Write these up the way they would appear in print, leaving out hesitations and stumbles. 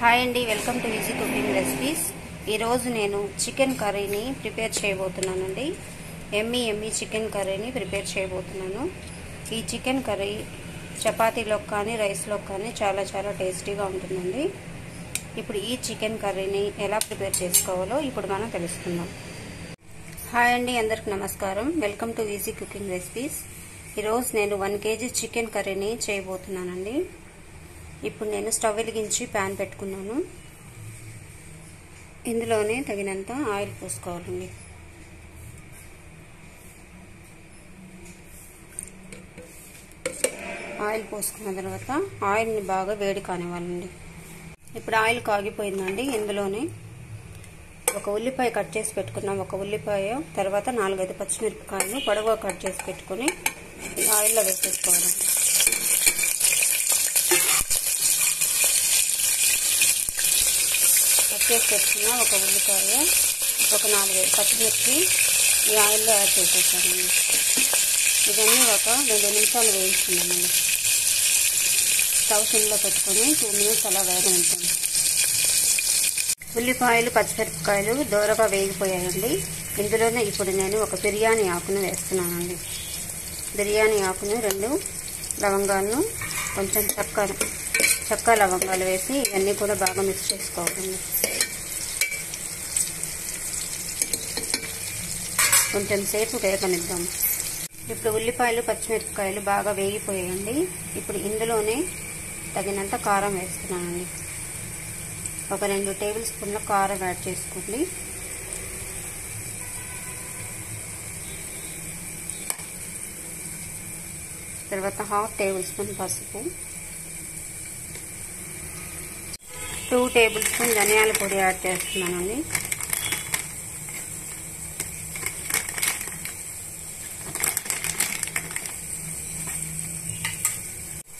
Hi అండి, welcome to easy cooking recipes. ఈరోజు నేను చికెన్ కర్రీని ప్రిపేర్ చేయబోతున్నానండి. ఎమ్మీ చికెన్ కర్రీని ప్రిపేర్ చేయబోతున్నాను. ఈ చికెన్ కర్రీ చపాతీలోకి కానీ రైస్లోకి కానీ చాలా టేస్టీగా ఉంటుందండి. ఇప్పుడు ఈ చికెన్ కర్రీని ఎలా ప్రిపేర్ చేసుకోవాలో ఇప్పుడు మనం తెలుసుకుందాం. హాయ్ అండి, అందరికి నమస్కారం. Welcome to easy cooking recipes. ఈరోజు నేను 1 kg చికెన్ కర్రీని చేయబోతున్నానండి. ఇప్పుడు నేను స్టవ్ వెలిగించి ప్యాన్ పెట్టుకున్నాను. ఇందులోనే తగినంత ఆయిల్ పోసుకోవాలండి. ఆయిల్ పోసుకున్న తర్వాత ఆయిల్ని బాగా వేడి కానివ్వాలండి. ఇప్పుడు ఆయిల్ కాగిపోయిందండి. ఇందులోనే ఒక ఉల్లిపాయ కట్ చేసి పెట్టుకున్నాం. ఒక ఉల్లిపాయ తర్వాత 4-5 పచ్చిమిరపకాయలు పొడవుగా కట్ చేసి పెట్టుకుని ఆయిల్లో వేసేసుకోవాలండి. కట్ చేసి పెట్టుకున్న ఒక ఉల్లిపాయ, ఒక 4-5 పచ్చిమిర్చి ఈ ఆయిల్లో యాడ్ చేసేసానండి. ఇవన్నీ ఒక 2 నిమిషాలు వేయించుకున్నామండి. స్టవ్ సిమ్లో పెట్టుకొని 2 minutes అలా వేగనించండి. ఉల్లిపాయలు పచ్చిమిరపకాయలు దోరగా వేగిపోయాయండి. ఇందులోనే ఇప్పుడు నేను ఒక బిర్యానీ ఆకును వేస్తున్నానండి. బిర్యానీ ఆకును 2 లవంగాలను కొంచెం చెక్క లవంగాలు వేసి ఇవన్నీ కూడా బాగా మిక్స్ చేసుకోవాలండి. కొంచెం సేపు వేగనిద్దాం. ఇప్పుడు ఉల్లిపాయలు పచ్చిమిరపకాయలు బాగా వేగిపోయాయండి. ఇప్పుడు ఇందులోనే తగినంత కారం వేస్తున్నానండి. ఒక 2 టేబుల్ స్పూన్ల కారం యాడ్ చేసుకోండి. తర్వాత 1/2 టేబుల్ స్పూన్ పసుపు, 2 టేబుల్ స్పూన్ ధనియాల పొడి యాడ్ చేస్తున్నానండి.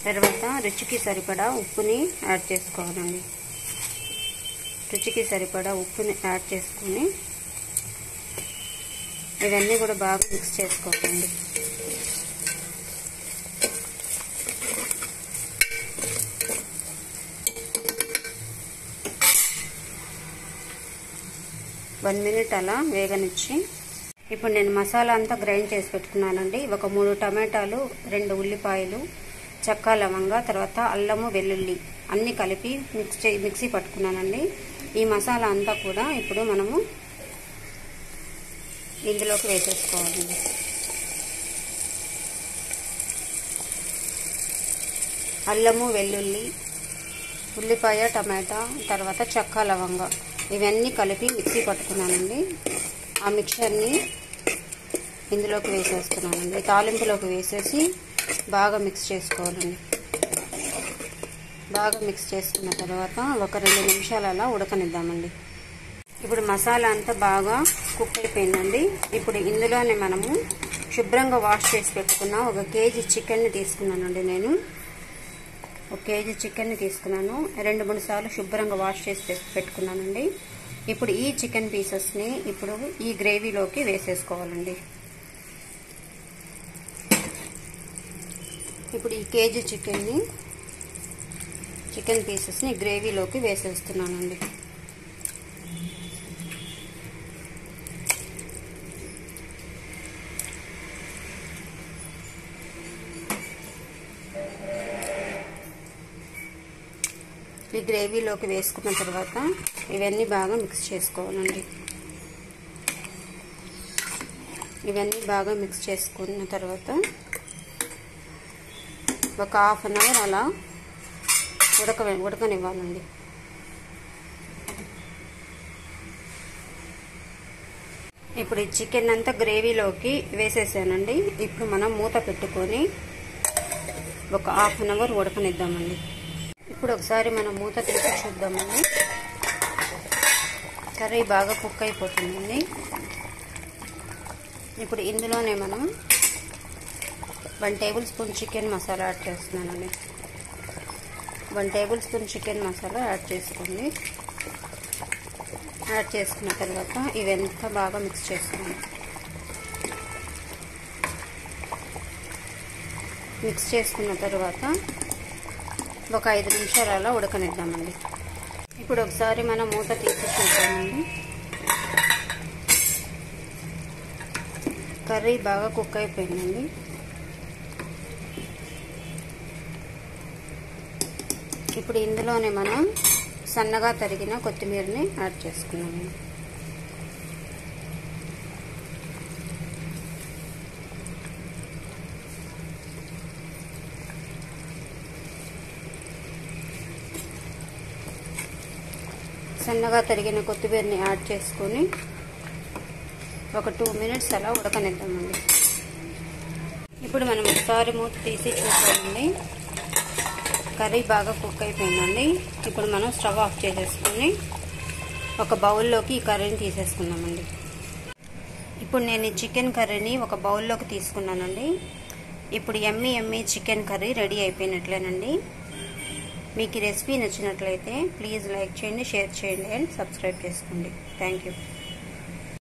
తర్వాత రుచికి సరిపడా ఉప్పుని యాడ్ చేసుకోవాలండి. రుచికి సరిపడా ఉప్పుని యాడ్ చేసుకుని ఇవన్నీ కూడా బాగా మిక్స్ చేసుకోవాలండి. వన్ మినిట్ అలా వేగనిచ్చి ఇప్పుడు నేను మసాలా అంతా గ్రైండ్ చేసి పెట్టుకున్నానండి. ఒక 3 టమాటాలు, 2 ఉల్లిపాయలు, చెక్క లవంగా, తర్వాత అల్లము వెల్లుల్లి అన్నీ కలిపి మిక్సీ పట్టుకున్నానండి. ఈ మసాలా అంతా కూడా ఇప్పుడు మనము ఇందులోకి వేసేసుకోవాలండి. అల్లము వెల్లుల్లి, ఉల్లిపాయ, టమాటా, తర్వాత చెక్క లవంగా ఇవన్నీ కలిపి మిక్సీ పట్టుకున్నానండి. ఆ మిక్చర్ని ఇందులోకి వేసేస్తున్నానండి. తాలింపులోకి వేసేసి బాగా మిక్స్ చేసుకోవాలండి. బాగా మిక్స్ చేసుకున్న తర్వాత ఒక 2 నిమిషాలు అలా ఉడకనిద్దామండి. ఇప్పుడు మసాలా అంతా బాగా కుక్ అయిపోయిందండి. ఇప్పుడు ఇందులోనే మనము శుభ్రంగా వాష్ చేసి పెట్టుకున్న 1 kg చికెన్ని తీసుకున్నానండి. నేను 1 kg చికెన్ని తీసుకున్నాను. 2-3 సార్లు శుభ్రంగా వాష్ చేసి పెట్టుకున్నానండి. ఇప్పుడు ఈ చికెన్ పీసెస్ని ఇప్పుడు ఈ గ్రేవీలోకి వేసేసుకోవాలండి. ఇప్పుడు ఈ కేజీ చికెన్ పీసెస్ని గ్రేవీలోకి వేసేస్తున్నానండి. ఈ గ్రేవీలోకి వేసుకున్న తర్వాత ఇవన్నీ బాగా మిక్స్ చేసుకోవాలండి. ఇవన్నీ బాగా మిక్స్ చేసుకున్న తర్వాత ఒక 1/2 hour అలా ఉడకనివ్వాలండి. ఇప్పుడు ఈ చికెన్ అంతా గ్రేవీలోకి వేసేసానండి. ఇప్పుడు మనం మూత పెట్టుకొని ఒక 1/2 hour ఉడకనిద్దామండి. ఇప్పుడు ఒకసారి మనం మూత తీసి చూద్దామండి. కర్రీ బాగా కుక్ అయిపోతుందండి. ఇప్పుడు ఇందులోనే మనం 1 table spoon chicken masala add చేస్తున్నానండి. 1 table spoon chicken masala add చేసుకోండి. యాడ్ చేసుకున్న తర్వాత ఇవంతా బాగా మిక్స్ చేసుకోండి. మిక్స్ చేసుకున్న తర్వాత ఒక 5 నిమిషాలు అలా ఉడకనిద్దామండి. ఇప్పుడు ఒకసారి మనం మూత తీసి చూద్దామండి. కర్రీ బాగా కుక్ అయిపోయిందండి. ఇప్పుడు ఇందులోనే మనం సన్నగా తరిగిన కొత్తిమీరని యాడ్ చేసుకున్నాము. సన్నగా తరిగిన కొత్తిమీరని యాడ్ చేసుకొని ఒక 2 మినిట్స్ అలా ఉడకనిద్దామండి. ఇప్పుడు మనం ఒకసారి మూత తీసి చూద్దామండి. కర్రీ బాగా కుక్ అయిపోయిందండి. ఇప్పుడు మనం స్టవ్ ఆఫ్ చేసేసుకొని ఒక బౌల్లోకి ఈ కర్రీని తీసేసుకుందామండి. ఇప్పుడు నేను ఈ చికెన్ కర్రీని ఒక బౌల్లోకి తీసుకున్నానండి. ఇప్పుడు యమ్మీ చికెన్ కర్రీ రెడీ అయిపోయినట్లేనండి. మీకు ఈ రెసిపీ నచ్చినట్లయితే ప్లీజ్ లైక్ చేయండి, షేర్ చేయండి అండ్ సబ్స్క్రైబ్ చేసుకోండి. Thank you.